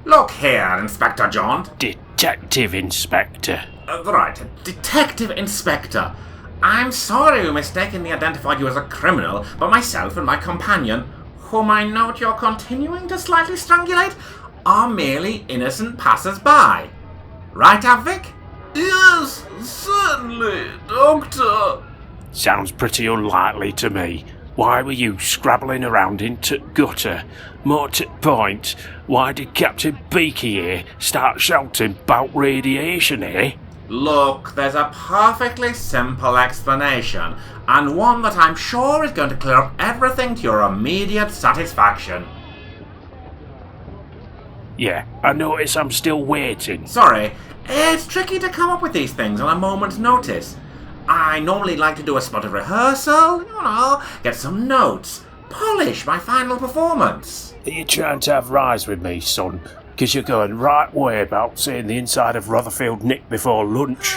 Look here, Inspector Jaunt. Detective Inspector. Right, Detective Inspector. I'm sorry we mistakenly identified you as a criminal, but myself and my companion, whom I note you're continuing to slightly strangulate, are merely innocent passers-by. Right, Advick? Yes, certainly, Doctor. Sounds pretty unlikely to me. Why were you scrabbling around in t' gutter? More to point, why did Captain Beaky here start shouting about radiation, eh? Look, there's a perfectly simple explanation, and one that I'm sure is going to clear up everything to your immediate satisfaction. Yeah, I notice I'm still waiting. Sorry, it's tricky to come up with these things on a moment's notice. I normally like to do a spot of rehearsal, get some notes, polish my final performance. Are you trying to have rise with me, son? Because you're going right way about seeing the inside of Rotherfield nick before lunch.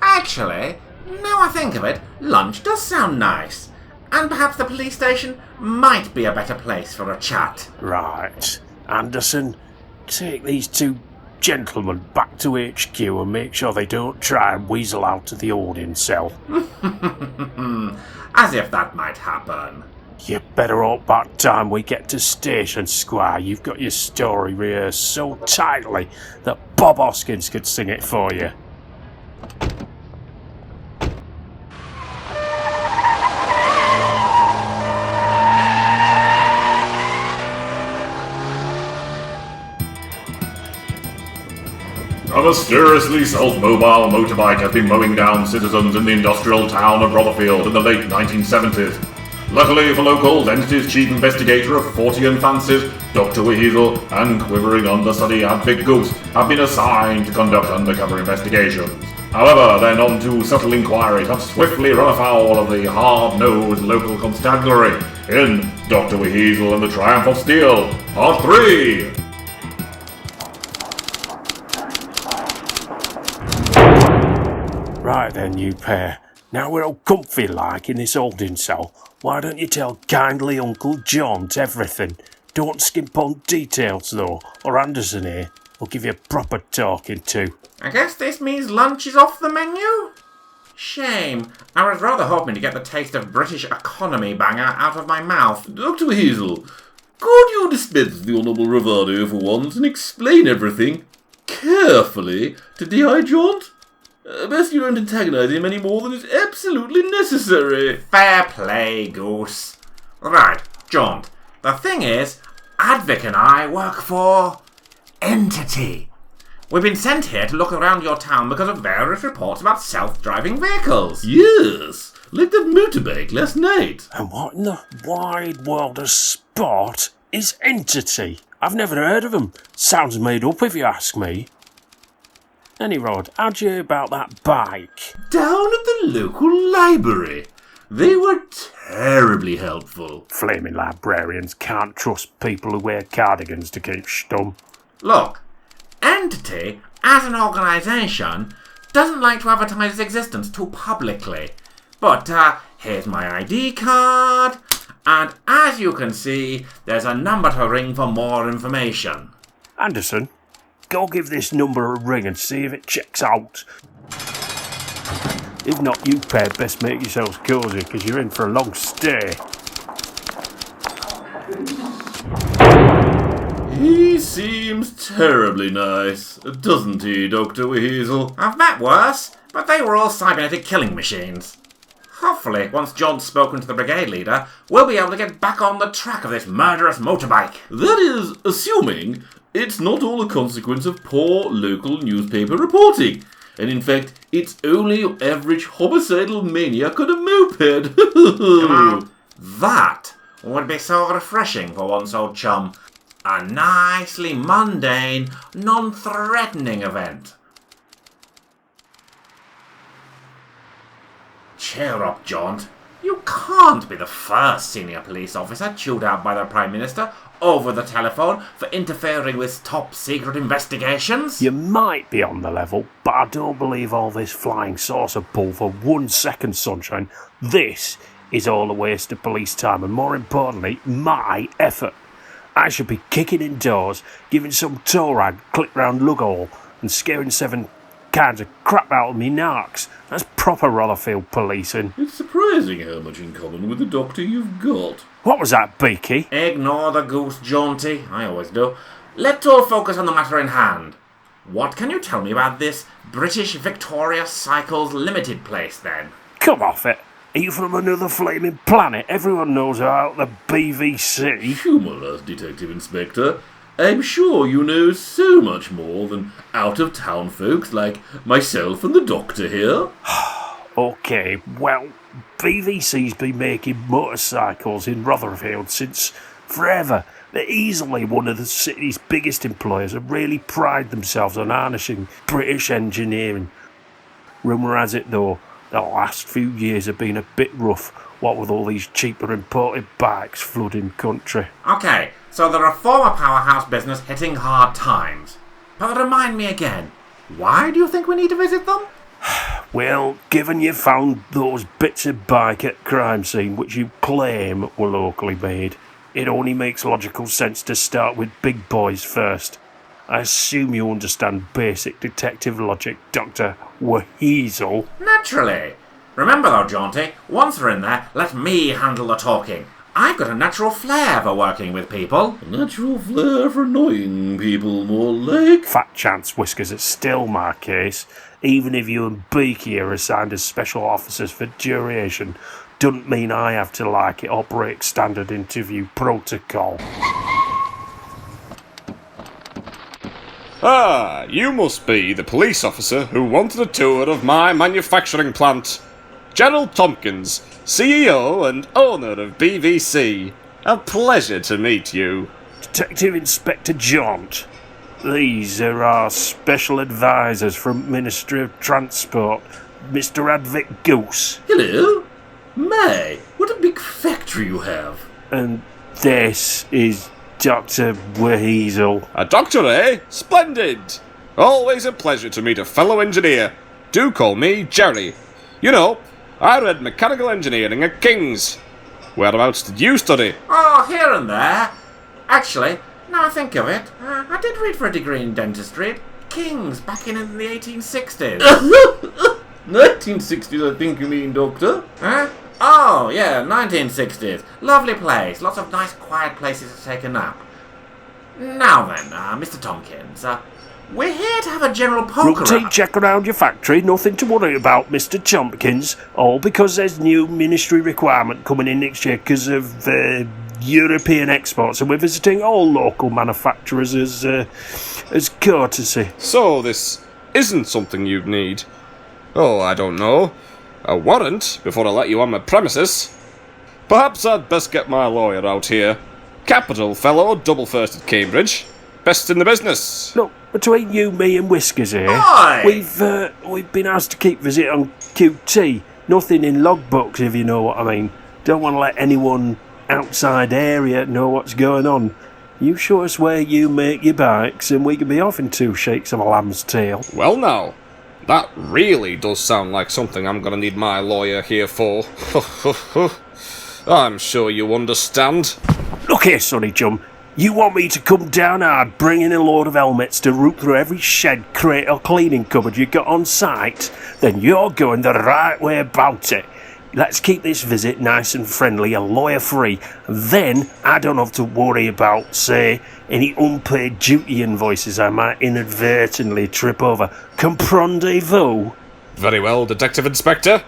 Actually, now I think of it, lunch does sound nice. And perhaps the police station might be a better place for a chat. Right. Anderson, take these two gentlemen back to HQ and make sure they don't try and weasel out of the holding cell. As if that might happen. You better hope by the time we get to Station Square you've got your story rehearsed so tightly that Bob Hoskins could sing it for you. A mysteriously self-mobile motorbike has been mowing down citizens in the industrial town of Rotherfield in the late 1970s. Luckily for locals, Entity's chief investigator of 40 and fancies, Dr. WHeasel, and quivering understudy Advick Goose have been assigned to conduct undercover investigations. However, their none too subtle inquiries have swiftly run afoul of the hard-nosed local constabulary in Dr. WHeasel and the Triumph of Steel, Part 3! Right then, you pair. Now we're all comfy like in this holding cell. Why don't you tell kindly Uncle Jaunt everything? Don't skimp on details though, or Anderson here will give you a proper talking to. I guess this means lunch is off the menu? Shame. I was rather hoping to get the taste of British economy banger out of my mouth. Dr. WHeasel, could you dispense the Honourable Bravado for once and explain everything carefully to D.I. Jaunt? Best you don't antagonise him any more than is absolutely necessary. Fair play, Goose. Right, Jaunt. The thing is, Advick and I work for Entity. We've been sent here to look around your town because of various reports about self-driving vehicles. Yes, like that motorbike last night. And what in the wide world of sport is Entity? I've never heard of them. Sounds made up if you ask me. Any Rod, how'd you hear about that bike? Down at the local library. They were terribly helpful. Flaming librarians can't trust people who wear cardigans to keep stum. Look, Entity, as an organisation, doesn't like to advertise its existence too publicly. But, here's my ID card, and as you can see, there's a number to ring for more information. Anderson, go give this number a ring and see if it checks out. If not, you pair best make yourselves cosy, because you're in for a long stay. He seems terribly nice, doesn't he, Dr. WHeasel? I've met worse, but they were all cybernetic killing machines. Hopefully, once John's spoken to the brigade leader, we'll be able to get back on the track of this murderous motorbike. That is, assuming it's not all a consequence of poor local newspaper reporting. And in fact, it's only your average homicidal maniac on a moped. Come on. That would be so refreshing for one's old chum. A nicely mundane, non-threatening event. Cheer up, Jaunt. You can't be the first senior police officer chewed out by the Prime Minister over the telephone for interfering with top-secret investigations. You might be on the level, but I don't believe all this flying saucer bull for 1 second, sunshine. This is all a waste of police time and, more importantly, my effort. I should be kicking indoors, giving some tow rag click round Lughall, and scaring 7 kinds of crap out of me narcs. That's proper Rotherfield policing. It's surprising how much in common with the Doctor you've got. What was that, Beaky? Ignore the goose, Jaunty. I always do. Let's all focus on the matter in hand. What can you tell me about this British Victoria Cycles Limited place, then? Come off it. Are you from another flaming planet? Everyone knows about the BVC. Humorous, Detective Inspector. I'm sure you know so much more than out-of-town folks like myself and the Doctor here. OK, well, BVC's been making motorcycles in Rotherfield since forever. They're easily one of the city's biggest employers and really pride themselves on harnessing British engineering. Rumour has it, though, the last few years have been a bit rough, what with all these cheaper imported bikes flooding country. Okay, so they're a former powerhouse business hitting hard times. But remind me again, why do you think we need to visit them? Well, given you found those bits of bike at crime scene which you claim were locally made, it only makes logical sense to start with big boys first. I assume you understand basic detective logic, Dr. WHeasel. Naturally. Remember though, Jaunty, once we're in there, let me handle the talking. I've got a natural flair for working with people. A natural flair for annoying people, more like. Fat chance, Whiskers, it's still my case. Even if you and Beaky are assigned as special officers for duration, doesn't mean I have to like it or break standard interview protocol. Ah, you must be the police officer who wanted a tour of my manufacturing plant. Gerald Tompkins, CEO and owner of BVC. A pleasure to meet you. Detective Inspector Jaunt. These are our special advisors from Ministry of Transport, Mr. Advick Goose. Hello? My, what a big factory you have. And this is Dr. WHeasel. A doctor, eh? Splendid! Always a pleasure to meet a fellow engineer. Do call me Jerry. You know, I read mechanical engineering at King's. Whereabouts did you study? Oh, here and there. Actually, now I think of it, I did read for a degree in dentistry at King's back in the 1860s. 1960s, I think you mean, Doctor. Huh? Oh, yeah, 1960s. Lovely place. Lots of nice quiet places to take a nap. Now then, Mr. Tompkins, we're here to have a general poke Routine around. check around your factory, nothing to worry about, Mr. Tompkins. All because there's new ministry requirement coming in next year because of European exports, and we're visiting all local manufacturers as courtesy. So this isn't something you'd need. Oh, I don't know. A warrant before I let you on my premises. Perhaps I'd best get my lawyer out here. Capital fellow, double first at Cambridge. Best in the business. Look, between you, me and Whiskers here, Aye. we've been asked to keep visit on QT. Nothing in logbooks, if you know what I mean. Don't want to let anyone outside area know what's going on. You show us where you make your bikes and we can be off in 2 shakes of a lamb's tail. Well now, that really does sound like something I'm gonna need my lawyer here for. I'm sure you understand. Look here, sonny chum. You want me to come down hard, bring in a load of helmets to root through every shed, crate or cleaning cupboard you got on site? Then you're going the right way about it. Let's keep this visit nice and friendly and lawyer-free. Then I don't have to worry about, say, any unpaid duty invoices I might inadvertently trip over. Comprendez-vous? Very well, Detective Inspector.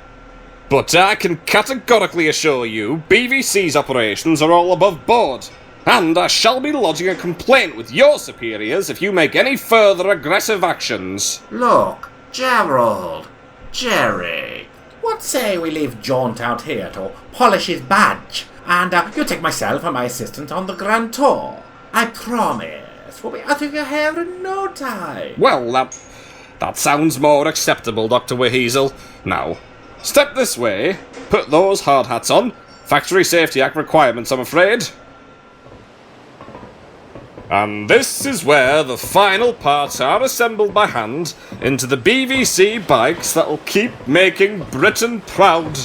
But I can categorically assure you BVC's operations are all above board. And I shall be lodging a complaint with your superiors if you make any further aggressive actions. Look, Gerald, Jerry, what say we leave Jaunt out here to polish his badge, and you take myself and my assistant on the grand tour? I promise we'll be out of your hair in no time. Well, that sounds more acceptable, Dr. WHeasel. Now, step this way, put those hard hats on. Factory Safety Act requirements, I'm afraid. And this is where the final parts are assembled by hand into the BVC bikes that'll keep making Britain proud.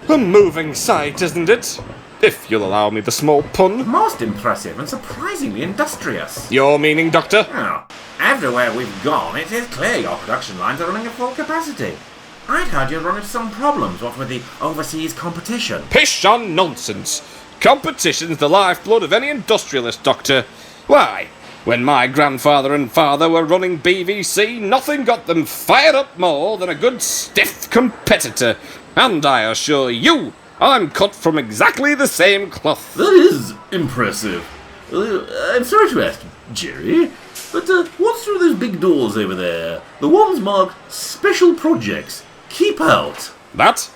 A moving sight, isn't it? if you'll allow me the small pun. Most impressive and surprisingly industrious. Your meaning, Doctor? Oh, everywhere we've gone, it is clear your production lines are running at full capacity. I'd heard you'd run into some problems, what with the overseas competition. Pish and nonsense. Competition's the lifeblood of any industrialist, Doctor. Why, when my grandfather and father were running BVC, nothing got them fired up more than a good stiff competitor. And I assure you, I'm cut from exactly the same cloth. That is impressive. I'm sorry to ask, Jerry, but what's through those big doors over there? The ones marked Special Projects. Keep out. That?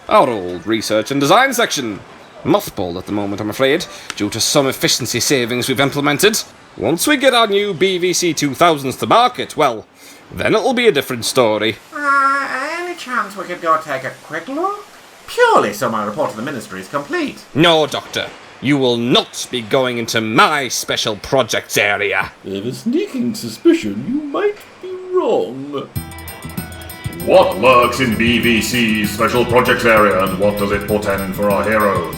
Our old research and design section. Mothballed at the moment, I'm afraid, due to some efficiency savings we've implemented. Once we get our new BVC 2000s to market, well, then it'll be a different story. Any chance we could go take a quick look? Purely so my report to the ministry is complete. No, Doctor. You will not be going into my special projects area. I have a sneaking suspicion you might be wrong. What lurks in BVC's special projects area, and what does it portend for our heroes?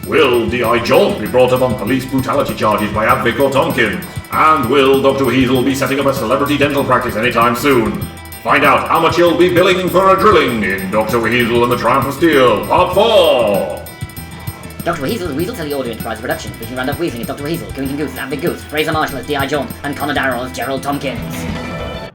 Will D.I. Jaunt be brought up on police brutality charges by Advick or Tompkins? And will Dr. WHeasel be setting up a celebrity dental practice anytime soon? Find out how much he'll be billing for a drilling in Dr. WHeasel and the Triumph of Steel, Part 4! Dr. WHeasel and Weasel Teleaudio Enterprise Production, featuring Randolph Weaseling as Dr. WHeasel, Killington Goose as Advick Goose, Fraser Marshall as D.I. Jaunt, and Connor Darrow as Gerald Tompkins.